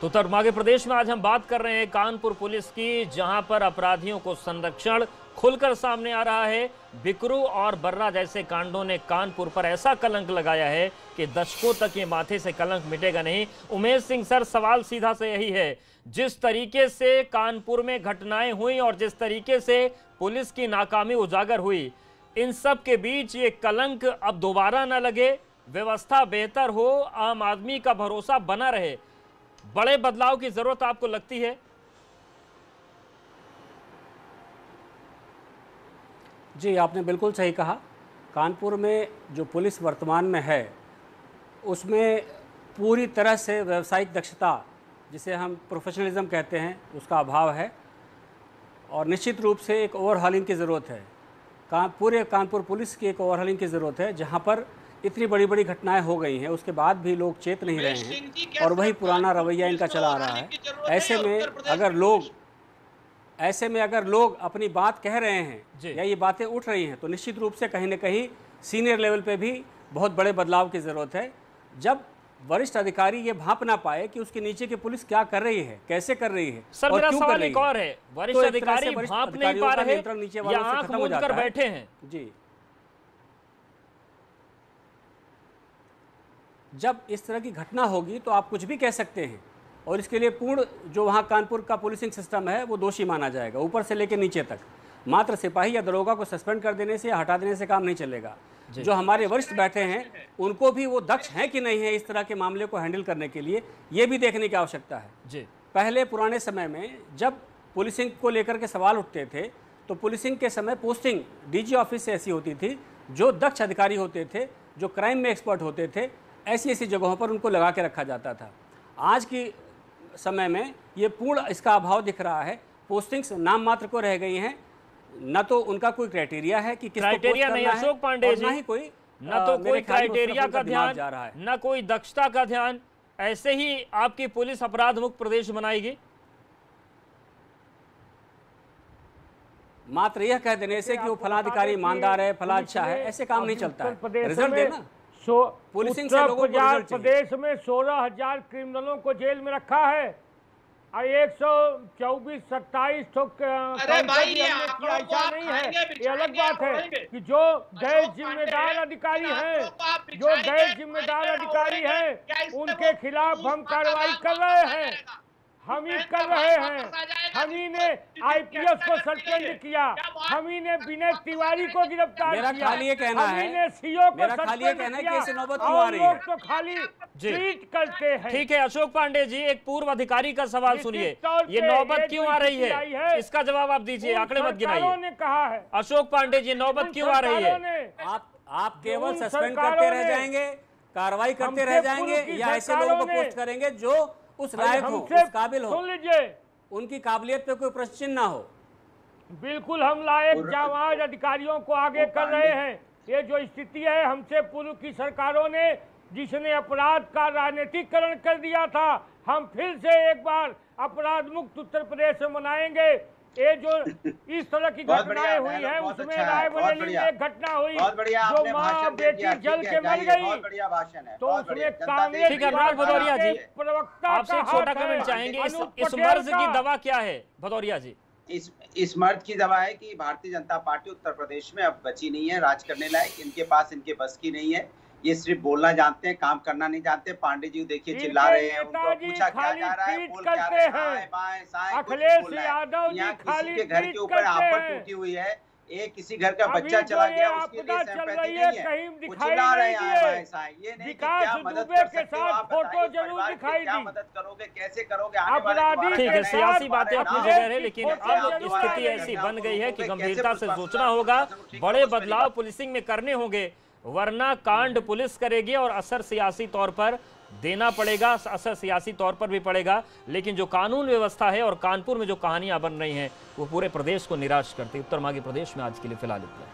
तो उत्तर मध्य प्रदेश में आज हम बात कर रहे हैं कानपुर पुलिस की, जहां पर अपराधियों को संरक्षण खुलकर सामने आ रहा है। बिकरू और बर्रा जैसे कांडों ने कानपुर पर ऐसा कलंक लगाया है कि दशकों तक ये माथे से कलंक मिटेगा नहीं। उमेश सिंह सर, सवाल सीधा से यही है, जिस तरीके से कानपुर में घटनाएं हुई और जिस तरीके से पुलिस की नाकामी उजागर हुई, इन सब के बीच ये कलंक अब दोबारा न लगे, व्यवस्था बेहतर हो, आम आदमी का भरोसा बना रहे, बड़े बदलाव की जरूरत आपको लगती है? जी, आपने बिल्कुल सही कहा। कानपुर में जो पुलिस वर्तमान में है उसमें पूरी तरह से व्यावसायिक दक्षता, जिसे हम प्रोफेशनलिज्म कहते हैं, उसका अभाव है और निश्चित रूप से एक ओवरहॉलिंग की ज़रूरत है। पूरे कानपुर पुलिस की एक ओवरहॉलिंग की ज़रूरत है। जहां पर इतनी बड़ी बड़ी घटनाएं हो गई हैं, उसके बाद भी लोग चेत नहीं रहे हैं और वही पुराना रवैया इनका चला आ रहा है। ऐसे में अगर लोग अपनी बात कह रहे हैं या ये बातें उठ रही हैं, तो निश्चित रूप से कहीं न कहीं सीनियर लेवल पे भी बहुत बड़े बदलाव की ज़रूरत है। जब वरिष्ठ अधिकारी ये भांप ना पाए कि उसके नीचे की पुलिस क्या कर रही है, कैसे कर रही है, सर, मेरा सवाल एक और है, वरिष्ठ अधिकारी भांप नहीं पा रहे या आंख मूंद कर बैठे हैं? जी, जब इस तरह की घटना होगी तो आप कुछ भी कह सकते हैं और इसके लिए पूर्ण जो वहाँ कानपुर का पुलिसिंग सिस्टम है वो दोषी माना जाएगा, ऊपर से लेकर नीचे तक। मात्र सिपाही या दरोगा को सस्पेंड कर देने से या हटा देने से काम नहीं चलेगा। जो हमारे वरिष्ठ बैठे हैं उनको भी वो दक्ष हैं कि नहीं है इस तरह के मामले को हैंडल करने के लिए, ये भी देखने की आवश्यकता है। जी, पहले पुराने समय में जब पुलिसिंग को लेकर के सवाल उठते थे तो पुलिसिंग के समय पोस्टिंग डीजी ऑफिस से ऐसी होती थी, जो दक्ष अधिकारी होते थे, जो क्राइम में एक्सपर्ट होते थे, ऐसी ऐसी जगहों पर उनको लगा के रखा जाता था। आज की समय में ये पूर्ण इसका अभाव दिख रहा है। पोस्टिंग्स नाम मात्र को रह गई हैं, न तो उनका कोई क्राइटेरिया है कि किसको क्राइटेरिया नहीं, अशोक पांडे जी, न तो कोई क्राइटेरिया का ध्यान, न कोई दक्षता का ध्यान। ऐसे ही आपकी पुलिस अपराध मुक्त प्रदेश बनाएगी? मात्र यह कह देने से कि वो फला अधिकारी ईमानदार है, फला अच्छा है, ऐसे काम नहीं चलता है। रिजल्ट देना। पुलिसिंग से लोगों को रिजल्ट चाहिए। प्रदेश में 16,000 क्रिमिनलों को जेल में रखा है और 124-27 तो अरे भाई ये ऐसा नहीं है। ये अलग बात है कि जो गैर जिम्मेदार अधिकारी हैं, उनके खिलाफ हम कार्रवाई कर रहे हैं, हम ही कर रहे हैं। हम ही ने आईपीएस को सस्पेंड किया, हम ही ने विनय तिवारी को गिरफ्तार किया, मेरा खाली ये कहना है कि इसे नौबत क्यों आ रही है? तो खाली ट्वीट करते हैं। ठीक है अशोक पांडे जी, एक पूर्व अधिकारी का सवाल सुनिए, ये नौबत क्यों आ रही है, इसका जवाब आप दीजिए, आंकड़े मत गिनाइए। ने कहा है अशोक पांडे जी, नौबत क्यों आ रही है? आप केवल सस्पेंड करते रह जाएंगे, कार्रवाई करते रह जाएंगे, या ऐसे लोगों को पोस्ट करेंगे जो उस लायक हो, उस काबिल हो, उनकी काबिलियत पे कोई प्रश्न चिन्ह ना हो? बिल्कुल हम लायक जाबाज अधिकारियों को आगे कर रहे हैं। ये जो स्थिति है, हमसे पूर्व की सरकारों ने, जिसने अपराध का राजनीतिकरण कर दिया था, हम फिर से एक बार अपराध मुक्त उत्तर प्रदेश में मनाएंगे। ये जो इस तरह की घटनाएं हुई है, उसमें रायबरेली में एक घटना हुई, जो माँ बेटी जल के मर गई, तो उसमें कांग्रेस। ठीक है अनुराग भदौरिया जी, आपसे एक छोटा कमेंट चाहेंगे, इस मर्ज की दवा क्या है भदौरिया जी? इस मर्द की दवा है कि भारतीय जनता पार्टी उत्तर प्रदेश में अब बची नहीं है राज करने लायक। इनके पास इनके बस की नहीं है, ये सिर्फ बोलना जानते हैं, काम करना नहीं जानते। पांडे जी देखिए चिल्ला रहे हैं, उनको पूछा क्या जा रहा है, बोल क्या रहे हैं, बाएं साएं अखिलेश यादव जी किसी के घर के ऊपर आपट टूटी हुई है, एक किसी घर का बच्चा चला गया, उसके लिए सिंपैथी नहीं है, वो चिल्ला रहे हैं बाएं साएं। ये नहीं कि क्या मदद कर सकते हो आप, फोटो जरूर दिखाई क्या मदद करोगे, कैसे करोगे आने वाले? ठीक है, सियासी बातें अपनी जगह है, लेकिन अब स्थिति ऐसी बन गई है कि गंभीरता से सोचना होगा, बड़े बदलाव पुलिसिंग में करने होंगे, वरना कांड पुलिस करेगी और असर सियासी तौर पर देना पड़ेगा, असर सियासी तौर पर भी पड़ेगा। लेकिन जो कानून व्यवस्था है और कानपुर में जो कहानियां बन रही हैं, वो पूरे प्रदेश को निराश करती है। उत्तर मध्य प्रदेश में आज के लिए फिलहाल इतना।